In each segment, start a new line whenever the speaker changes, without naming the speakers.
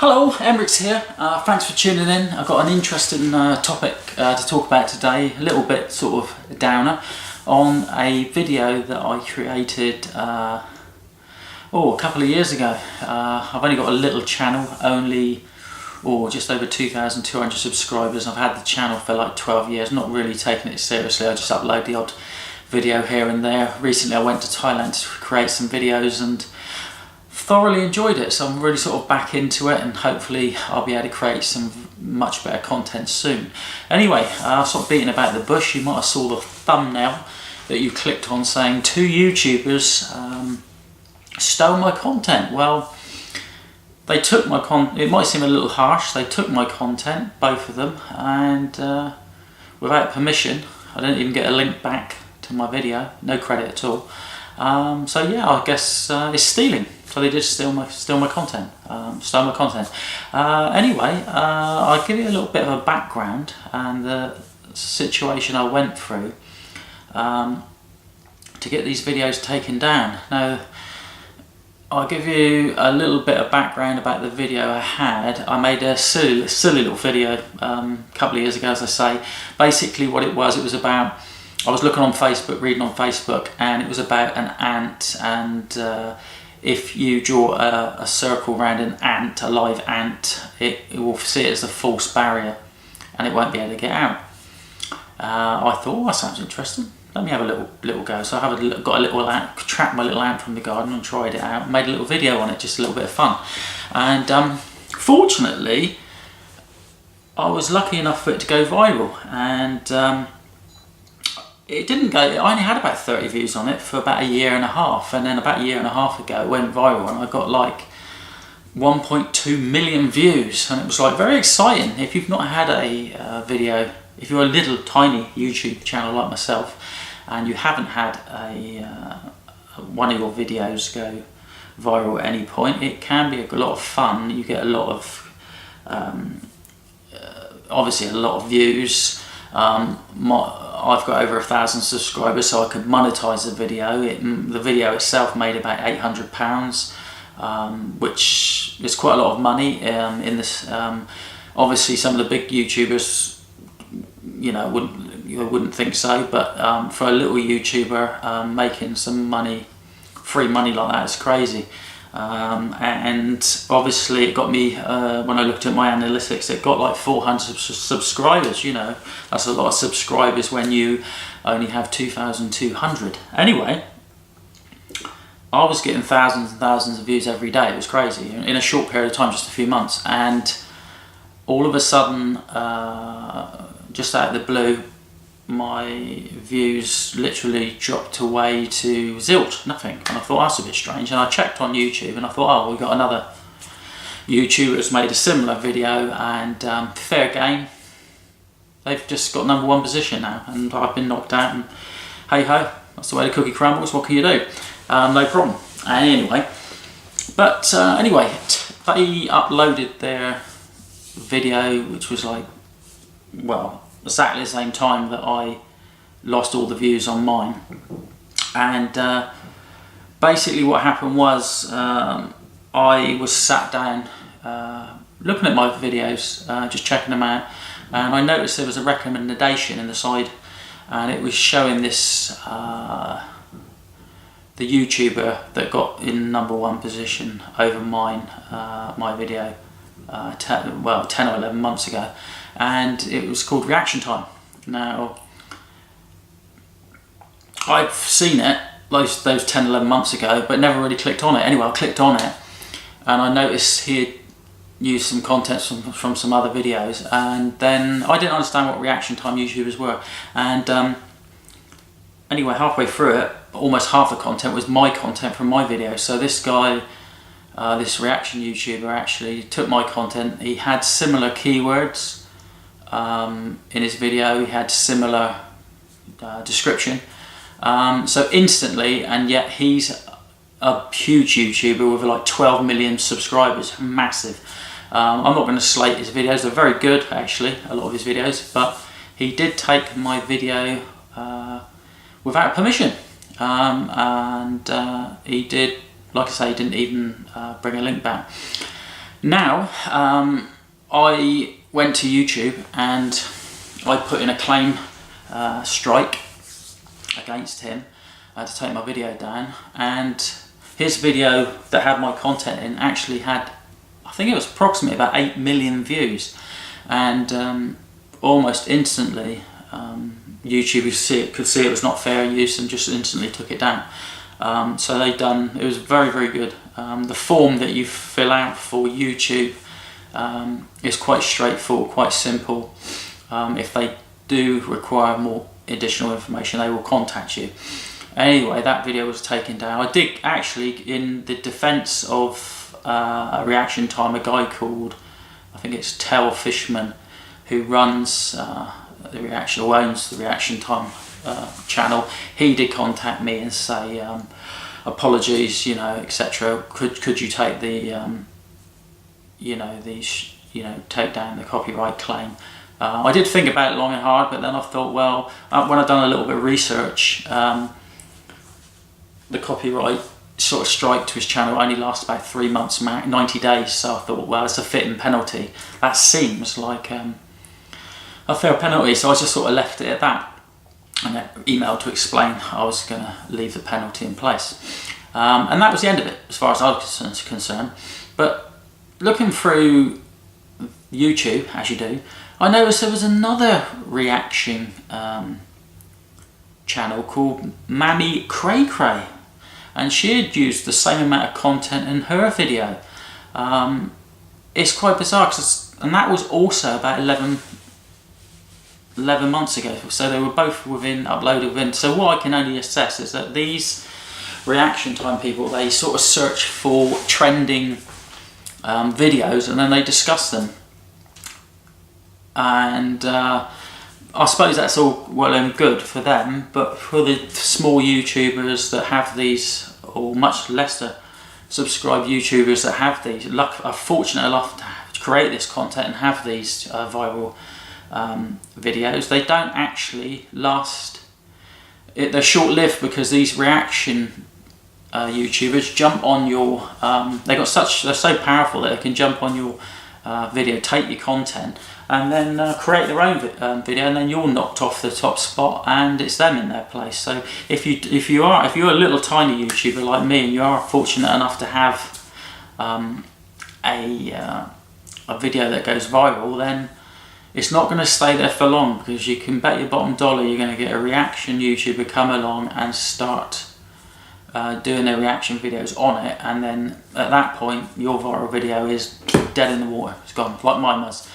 Hello, Emmerich here. Thanks for tuning in. I've got an interesting topic to talk about today, a little bit sort of downer, on a video that I created a couple of years ago. I've only got a little channel, just over 2,200 subscribers. I've had the channel for like 12 years, not really taking it seriously. I just upload the odd video here and there. Recently I went to Thailand to create some videos and thoroughly enjoyed it, so I'm really sort of back into it, and hopefully I'll be able to create some much better content soon. Anyway, sort of beating about the bush, you might have saw the thumbnail that you clicked on saying 2 YouTubers stole my content. Well, they took my content. It might seem a little harsh. They took my content, both of them, and without permission. I didn't even get a link back to my video, no credit at all. So yeah, I guess it's stealing. So they did steal my content, stole my content. Anyway, I'll give you a little bit of a background and the situation I went through to get these videos taken down. Now, I'll give you a little bit of background about the video I had. I made a silly little video a couple of years ago, as I say. Basically what it was about, I was looking on Facebook, reading on Facebook, and it was about an ant, and if you draw a circle around an ant, a live ant, it will see it as a false barrier and it won't be able to get out. I thought, oh, that sounds interesting. Let me have a little go. So I got a little ant, trapped my little ant from the garden and tried it out, made a little video on it, just a little bit of fun. And fortunately, I was lucky enough for it to go viral, and it didn't go. I only had about 30 views on it for about a year and a half, and then about a year and a half ago it went viral and I got like 1.2 million views, and it was like very exciting. If you've not had a video, if you're a little tiny YouTube channel like myself and you haven't had one of your videos go viral at any point, it can be a lot of fun. You get a lot of obviously a lot of views. I've got over 1,000 subscribers, so I could monetize the video. The video itself made about £800, which is quite a lot of money in this. Obviously, some of the big YouTubers, you wouldn't think so, but for a little YouTuber, making some money, free money like that is crazy. And obviously it got me, when I looked at my analytics, it got like 400 subscribers. That's a lot of subscribers when you only have 2,200. Anyway, I was getting thousands and thousands of views every day. It was crazy in a short period of time, just a few months, and all of a sudden, just out of the blue, my views literally dropped away to zilch, nothing. And I thought, that's a bit strange, and I checked on YouTube and I thought, oh, we got another YouTuber that's made a similar video, and fair game, they've just got #1 position now, and I've been knocked out, and hey ho, that's the way the cookie crumbles. What can you do? No problem. Anyway, but anyway, they uploaded their video, which was like, well, exactly the same time that I lost all the views on mine. And basically what happened was, I was sat down looking at my videos, just checking them out, and I noticed there was a recommendation in the side, and it was showing this the YouTuber that got in #1 position over mine, my video 10 or 11 months ago, and it was called Reaction Time. Now, I've seen it those 10, 11 months ago, but never really clicked on it. Anyway, I clicked on it, and I noticed he had used some content from some other videos, and then I didn't understand what Reaction Time YouTubers were. And anyway, halfway through it, almost half the content was my content from my video. So this guy, this reaction YouTuber, actually took my content. He had similar keywords in his video, he had similar description, so instantly, and yet he's a huge YouTuber with like 12 million subscribers, massive. I'm not going to slate his videos, they're very good actually, a lot of his videos, but he did take my video without permission, and he did, like I say, he didn't even bring a link back. Now, I went to YouTube and I put in a claim strike against him to take my video down, and his video that had my content in actually had, I think it was approximately about 8 million views, and almost instantly YouTube could see it was not fair use and just instantly took it down. So it was very, very good. The form that you fill out for YouTube is quite straightforward, quite simple. If they do require more additional information, they will contact you. Anyway, that video was taken down. I did actually, in the defence of Reaction Time, a guy called, I think it's Tel Fishman, who runs the Reaction, or owns the Reaction Time channel. He did contact me and say, apologies, etc. Could you take the, take down the copyright claim? I did think about it long and hard, but then I thought, well, when I've done a little bit of research, the copyright sort of strike to his channel only lasts about 3 months, 90 days. So I thought, well, it's a fitting penalty. That seems like a fair penalty. So I just sort of left it at that, and then emailed to explain I was going to leave the penalty in place. And that was the end of it, as far as I was concerned. But looking through YouTube, as you do, I noticed there was another reaction channel called Mammy Cray Cray, and she had used the same amount of content in her video. It's quite bizarre, and that was also about 11 months ago, so they were both uploaded within. So what I can only assess is that these Reaction Time people, they sort of search for trending videos and then they discuss them. And I suppose that's all well and good for them, but for the small YouTubers that have these, or much lesser subscribed YouTubers that have these, are fortunate enough to create this content and have these viral videos, they don't actually last. They're short-lived, because these reaction YouTubers jump on your, they're so powerful that they can jump on your video, take your content, and then create their own video, and then you're knocked off the top spot and it's them in their place. So if you're a little tiny YouTuber like me and you are fortunate enough to have a video that goes viral, then it's not going to stay there for long, because you can bet your bottom dollar you're going to get a reaction YouTuber come along and start doing their reaction videos on it, and then at that point your viral video is dead in the water. It's gone, like mine was.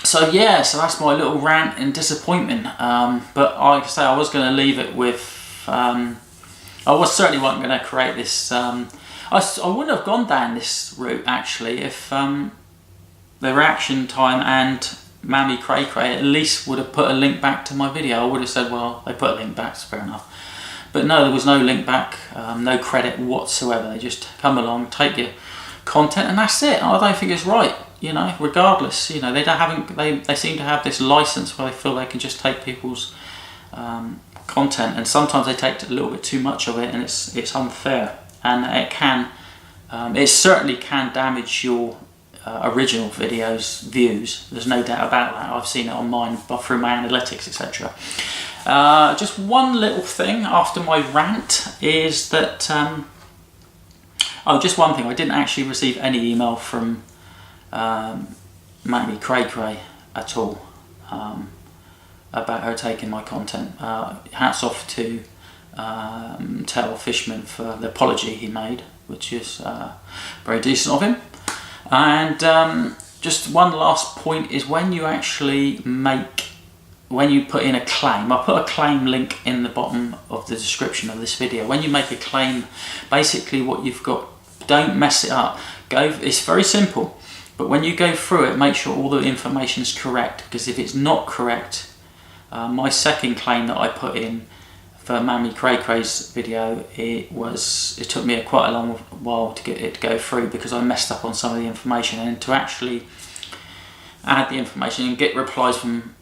So that's my little rant and disappointment. But like I say, I was going to leave it with, I certainly wasn't going to create this, I wouldn't have gone down this route actually if the Reaction Time and Mammy Cray Cray at least would have put a link back to my video. I would have said, well, they put a link back, so fair enough. But no, there was no link back, no credit whatsoever. They just come along, take your content, and that's it. I don't think it's right, regardless. They seem to have this license where they feel they can just take people's content, and sometimes they take a little bit too much of it, and it's unfair, and it certainly can damage your original videos views. There's no doubt about that. I've seen it on mine through my analytics, etc. Just one little thing after my rant is that just one thing, I didn't actually receive any email from Mammy Cray Cray at all about her taking my content. Hats off to Tel Fishman for the apology he made, which is very decent of him. And just one last point is when you put in a claim, I put a claim link in the bottom of the description of this video. When you make a claim, basically what you've got, don't mess it up. It's very simple, but when you go through it, make sure all the information is correct, because if it's not correct, my second claim that I put in for Mammy Cray Cray's video, it took me quite a long while to get it to go through, because I messed up on some of the information, and to actually add the information and get replies from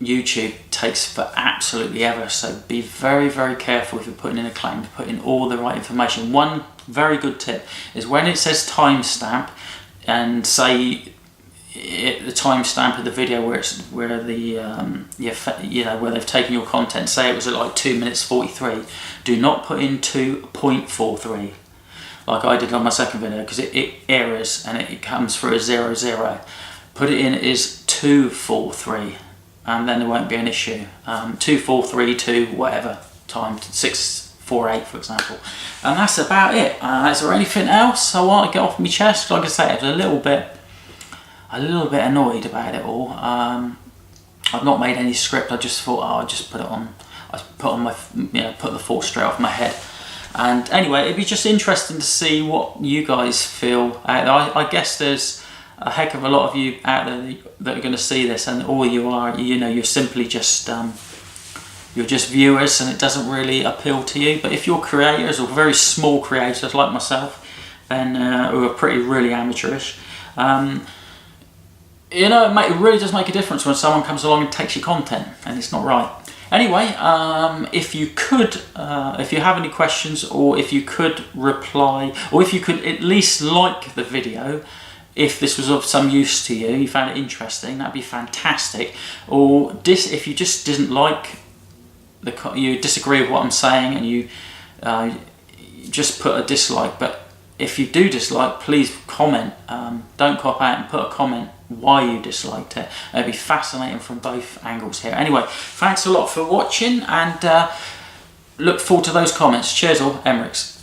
YouTube takes for absolutely ever, so be very, very careful if you're putting in a claim to put in all the right information. One very good tip is when it says timestamp, and say the timestamp of the video where they've taken your content, say it was at like 2 minutes 43, do not put in 2.43 like I did on my second video, because it errors and it comes through as 00. Put it in as 243, and then there won't be an issue. 2432 whatever time, 648 for example. And that's about it. Is there anything else I want to get off my chest? Like I say, I was a little bit annoyed about it all. I've not made any script. I just thought, I'll just put it on. I put the thought straight off my head. And anyway, it'd be just interesting to see what you guys feel out there. I guess there's a heck of a lot of you out there that are going to see this, and all you are, you're simply just you're just viewers, and it doesn't really appeal to you. But if you're creators, or very small creators like myself, then who are really amateurish, it really does make a difference when someone comes along and takes your content, and it's not right. Anyway, if you have any questions, or if you could reply, or if you could at least like the video, if this was of some use to you, you found it interesting, that'd be fantastic. Or if you just didn't like you disagree with what I'm saying, and you just put a dislike. But if you do dislike, please comment. Don't cop out and put a comment why you disliked it. It'd be fascinating from both angles here. Anyway, thanks a lot for watching, and look forward to those comments. Cheers all, Emmerichs.